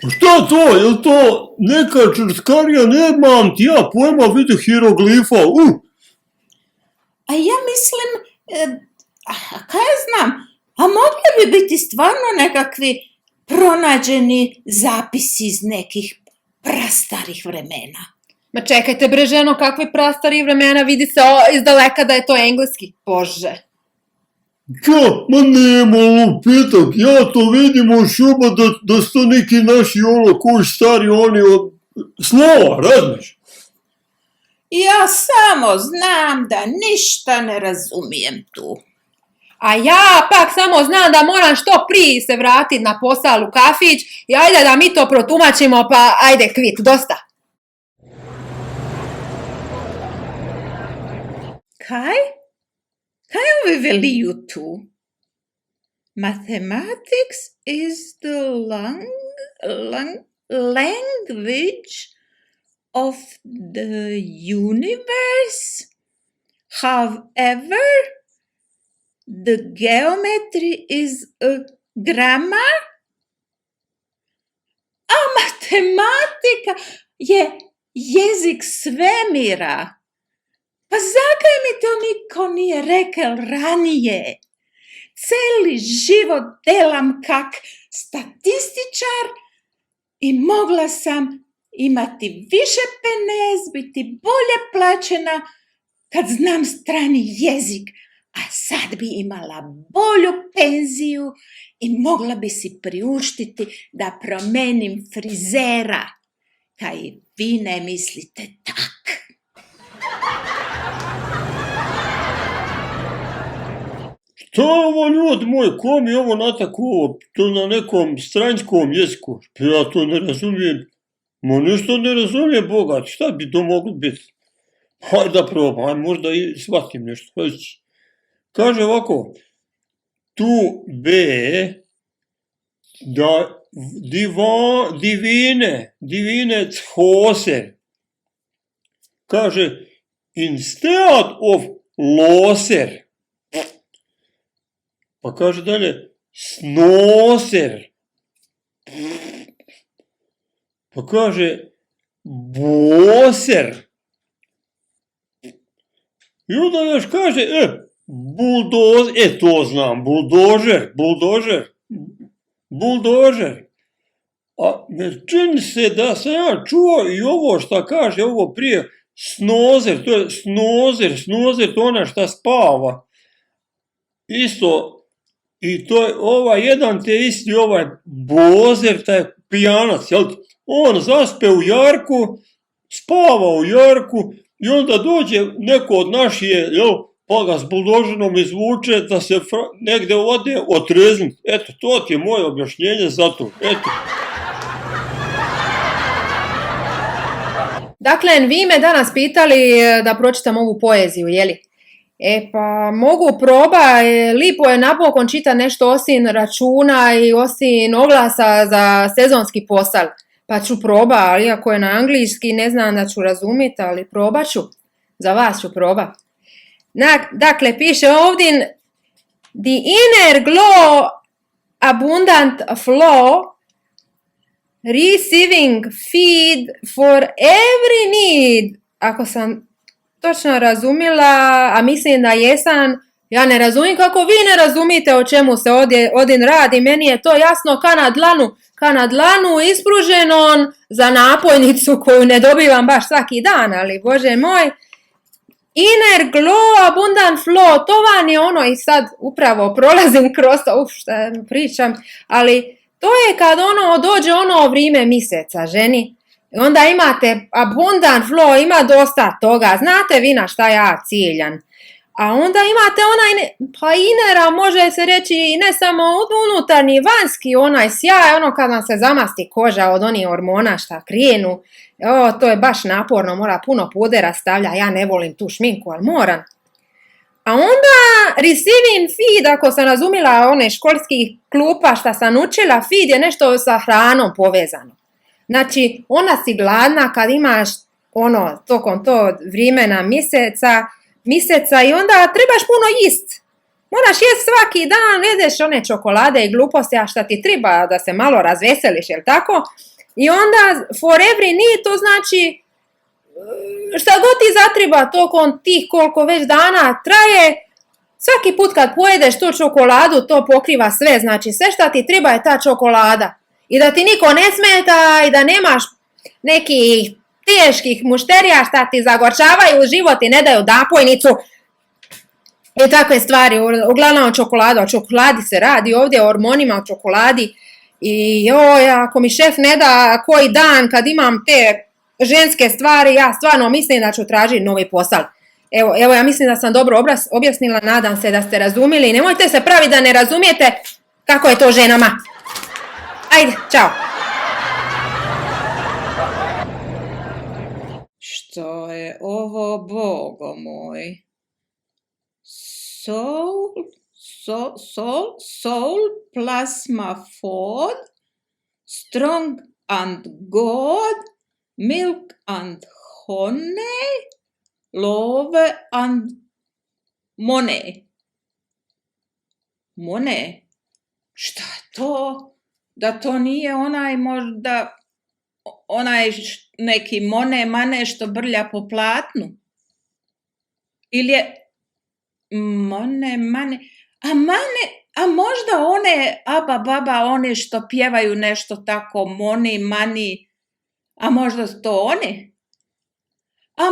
Šta to? Je to neka črskarija? Nemam ti ja pojma, vidi hieroglifa. A ja mislim, kaj ja znam, a mogli bi biti stvarno nekakvi pronađeni zapisi iz nekih prastarih vremena. Ma čekajte bre ženo, kakvi prastari vremena, vidi se izdaleka da je to engleski, bože. Čo? Ma nema lupitak, ja to vidim u šuba da su to neki naši koji stari oni od slova, razmiš? Ja samo znam da ništa ne razumijem tu. A ja pak samo znam da moram što prije se vratiti na posao u kafić i ajde da mi to protumačimo, pa ajde kvit, dosta. Kaj? Kaj ovi veliju tu? Mathematics is the language of the universe. However, the geometry is a grammar. A matematika je jezik svemira. Pa zakaj mi to niko nije rekel ranije? Celi život delam kak statističar i mogla sam imati više penez, biti bolje plaćena kad znam strani jezik, a sad bi imala bolju penziju i mogla bi si priuštiti da promenim frizera. Kaj vi ne mislite tak? Šta je ovo ljud moj, ko mi ovo natako, to na nekom stranjskom jeziku? Pa ja to ne razumijem. Ma ništa ne razumijem, bogat, šta bi to moglo biti? Hajde da probam, hajde možda i shvatim nešto. Kaže ovako, tu be da divine hoser. Kaže, instead of loser. Pa kaže dalje, snoser. Pa kaže, boser. I onda još kaže, to znam, buldožer. A čini se da sam ja čuo i ovo šta kaže, ovo prije, snozer, to je snozer, to ona šta spava. Isto, i to je jedan te isti bozer, taj pijanac, jel? On zaspe u jarku, spava u jarku i onda dođe neko od našije, jel, pa ga s buldožerom izvuče da se negde ode otrezniti. Eto, to ti je moje objašnjenje za to. Eto. Dakle, vi me danas pitali da pročitam ovu poeziju, jeli? Pa mogu proba, lipo je napokon čita nešto osim računa i osim oglasa za sezonski posal. Pa ću proba, ali ako je na angliški ne znam da ću razumjeti, ali probat ću. Za vas ću proba. Dakle, piše ovdje the inner glow abundant flow receiving feed for every need. Ako sam točno razumila, a mislim da jesam, ja ne razumijem kako vi ne razumite o čemu se odin radi, meni je to jasno ka na dlanu ispruženom za napojnicu koju ne dobivam baš svaki dan, ali bože moj, inner glow, abundant flow, to vam je ono i sad upravo prolazim kroz to, šta pričam, ali to je kad dođe vrijeme mjeseca, ženi. I onda imate abundant flow, ima dosta toga, znate vi na šta ja ciljam. A onda imate inera, može se reći i ne samo unutarnji, vanjski, onaj sjaj, kad nam se zamasti koža od onih hormona šta krijenu. To je baš naporno, mora puno pudera stavlja, ja ne volim tu šminku, ali moram. A onda receiving feed, ako sam razumila one školskih klupa šta sam učila, feed je nešto sa hranom povezano. Znači, ona si gladna kad imaš tokom to vrimena mjeseca i onda trebaš puno jest. Moraš jest svaki dan, jedeš one čokolade i gluposti, a šta ti treba da se malo razveseliš, jel tako? I onda for every need to znači šta god ti zatriba tokom tih koliko već dana traje, svaki put kad pojedeš tu čokoladu, to pokriva sve, znači sve šta ti treba je ta čokolada. I da ti niko ne smeta i da nemaš nekih teških mušterija šta ti zagorčavaju život i ne daju napojnicu. I takve stvari, uglavnom o čokoladi se radi ovdje, o hormonima, o čokoladi. I joj, ako mi šef ne da koji dan kad imam te ženske stvari, ja stvarno mislim da ću tražiti novi posao. Evo, ja mislim da sam dobro objasnila, nadam se da ste razumjeli i nemojte se praviti da ne razumijete kako je to ženama. Ajde, čao. Što je ovo, Bogo moj? Soul, plasma food, strong and good, milk and honey, love and money. Money? Šta je to? Da to nije onaj možda, neki mane što brlja po platnu? Ili je mane, a možda one, baba, one što pjevaju nešto tako, mani, a možda to one? A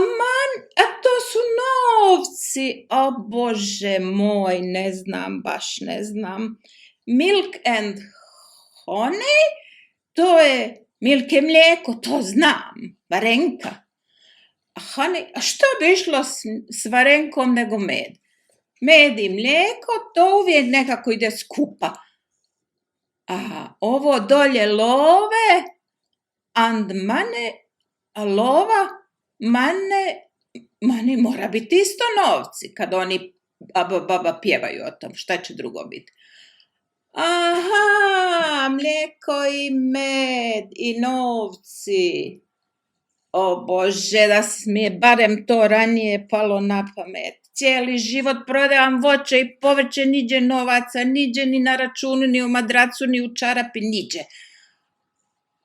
to su novci, o Bože moj, ne znam. Milk and honey, to je milk je mlijeko, to znam, varenka. A što bi išlo s varenkom nego med? Med i mlijeko, to uvijek nekako ide skupa. A ovo dolje love and mane, a lova, mane mora biti isto novci kad oni baba pjevaju o tom. Šta će drugo biti? Aha, mlijeko i med i novci. O Bože, da mi je barem to ranije palo na pamet. Cijeli život prodavam voće i povrće, niđe novaca, niđe ni na računu, ni u madracu, ni u čarapi, niđe.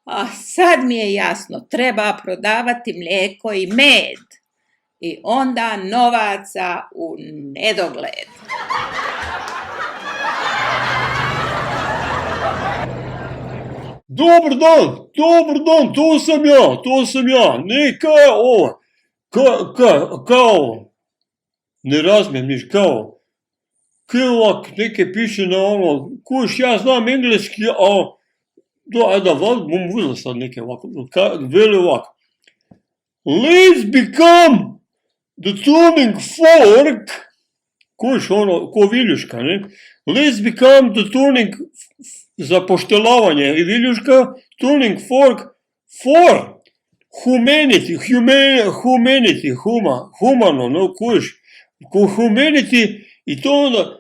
A sad mi je jasno, treba prodavati mlijeko i med. I onda novaca u nedogled. Dobar dan, to sam ja, ne kao, ne razumijem niš, kao neke piše na ono, kuš, ja znam engleski, bom uzela sad neke ovako, veli ovako. Let's become the tuning fork, kuš, ono, ko viljuška, ne? Let's become the tuning za poštelavanje i viljuška, tuning fork for humanity, humano, no, kuš, humanity i to onda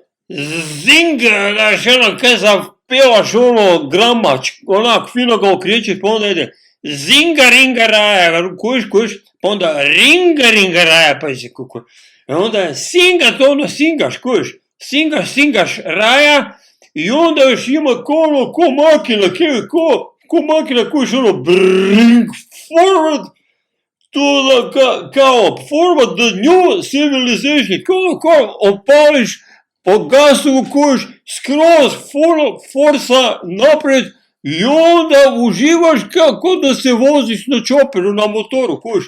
zinga, znaš, ono, kad zapevaš ono gramač, onak fino ga okriječiš, pa onda ide zinga, ringa, raja, kuš, pa onda ringa, raja, pa se kukur. I onda singa, to ono singaš, kuš, singaš raja i onda još ima ko makina, kuš, ono, bring forward, to da kao forward the new civilization, kao opališ po gasu kuš, skroz forsa napred i onda uživaš kako da se voziš na čoperu, na motoru, kuš.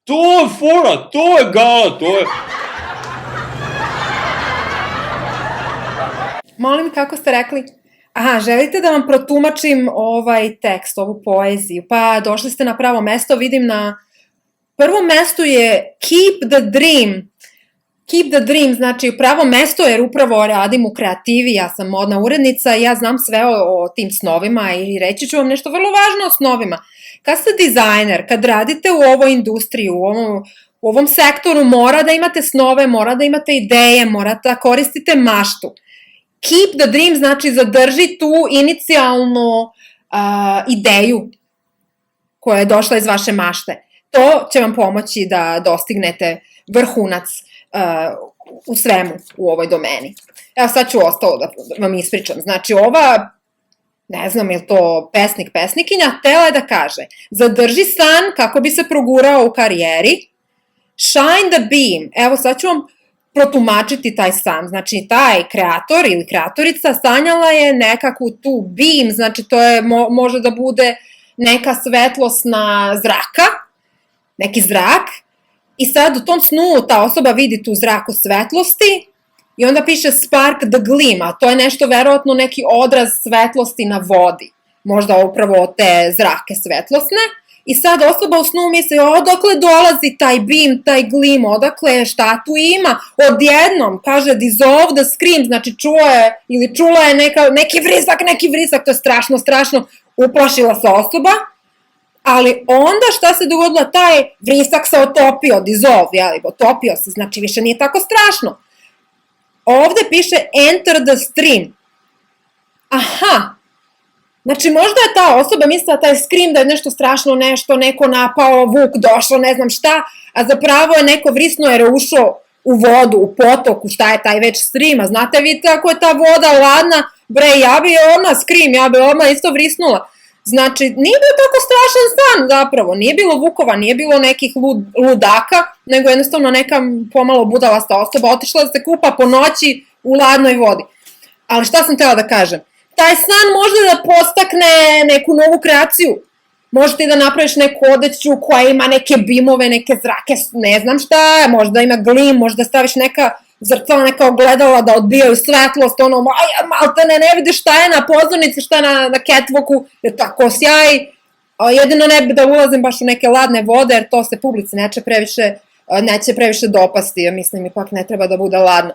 To je fora, to je gala, to je... Molim, kako ste rekli? Aha, želite da vam protumačim ovaj tekst, ovu poeziju? Pa došli ste na pravo mesto, vidim na prvom mestu je keep the dream. Keep the dream znači pravo mesto jer upravo radim u kreativi, ja sam modna urednica i ja znam sve o tim snovima i reći ću vam nešto vrlo važno o snovima. Kad ste dizajner, kad radite u ovoj industriji, u ovom sektoru, mora da imate snove, mora da imate ideje, morate da koristite maštu. Keep the dream znači zadrži tu inicijalnu ideju koja je došla iz vaše mašte. To će vam pomoći da dostignete vrhunac u svemu u ovoj domeni. Evo sad ću ostalo da vam ispričam. Znači ne znam je li to pesnik, pesnikinja, htela je da kaže, zadrži san kako bi se progurao u karijeri, shine the beam, evo sad ću vam protumačiti taj san, znači taj kreator ili kreatorica sanjala je nekakvu tu beam, znači to je, može da bude neka svetlosna zraka, neki zrak, i sad u tom snu ta osoba vidi tu zraku svetlosti i onda piše spark the gleam, a to je nešto verovatno neki odraz svetlosti na vodi, možda upravo te zrake svetlosne, i sad osoba u snu misli, odakle dolazi taj beam, taj gleam, odakle, šta tu ima, odjednom, kaže, dissolve the scream, znači čuo je, ili čula je neki vrisak, to je strašno, strašno, uplašila se osoba, ali onda šta se dogodilo, taj vrisak se otopio, dissolve, jeli, otopio se, znači više nije tako strašno. Ovde piše enter the stream. Aha, znači možda je ta osoba mislila taj scream da je nešto strašno, nešto, neko napao, vuk došao, ne znam šta, a zapravo je neko vrisnuo jer je ušao u vodu, u potoku, šta je taj već stream, a znate vi kako je ta voda ladna, bre, ja bi ona scream, ja bi ona isto vrisnula. Znači, nije bio tako strašan san zapravo, nije bilo vukova, nije bilo nekih ludaka, nego jednostavno neka pomalo budalasta osoba otišla da se kupa po noći u ladnoj vodi. Ali šta sam htela da kažem? Taj san može da podstakne neku novu kreaciju. Može ti da napraviš neku odeću koja ima neke bimove, neke zrake, ne znam šta, možda ima glim, možda staviš neka zrcala, neka ogledala da odbijaju svetlost, ono, malte ne vidiš šta je na pozornici, šta je na catwalku, jer tako sjaj. Jedino ne bi da ulazim baš u neke ladne vode, jer to se publici neće previše dopasti, ja mislim, ipak ne treba da bude ladno.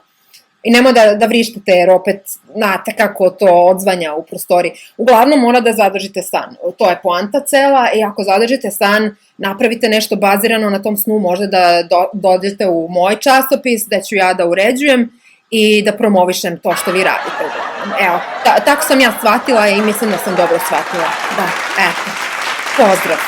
I nemoj da vrištate, jer opet znate kako to odzvanja u prostoriji. Uglavnom mora da zadržite san, to je poanta cela, i ako zadržite san, napravite nešto bazirano na tom snu, možda da dođete u moj časopis, gde ću ja da uređujem i da promovišem to što vi radite. Evo, tako sam ja shvatila i mislim da sam dobro shvatila. Da, eto, pozdrav!